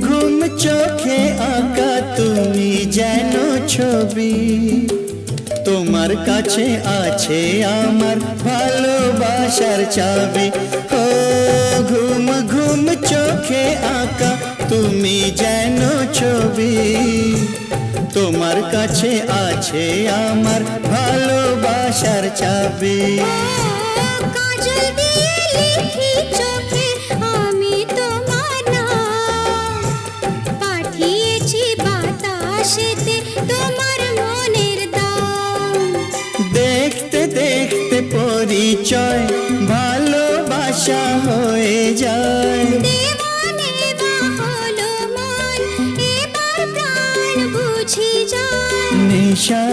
ঘুম চোখে আঁকা তুমি যেন ছবি, তোমার কাছে আছে আমার ভালোবাসার চাবি। ও ঘুম ঘুম চোখে আঁকা তুমি যেন ছবি, তোমার কাছে আছে আমার ভালোবাসার চাবি। কাজল দিয়ে লিখি চোখে আমি তোমার নাম, পাঠিয়েছি বাতাসেতে তোমার মনের দাম। দেখতে দেখতে পরিচয় ভালোবাসা হয়ে যায়, দেওয়ানে বা হলো মন এবার প্রাণ বুঝি যায়। নিশা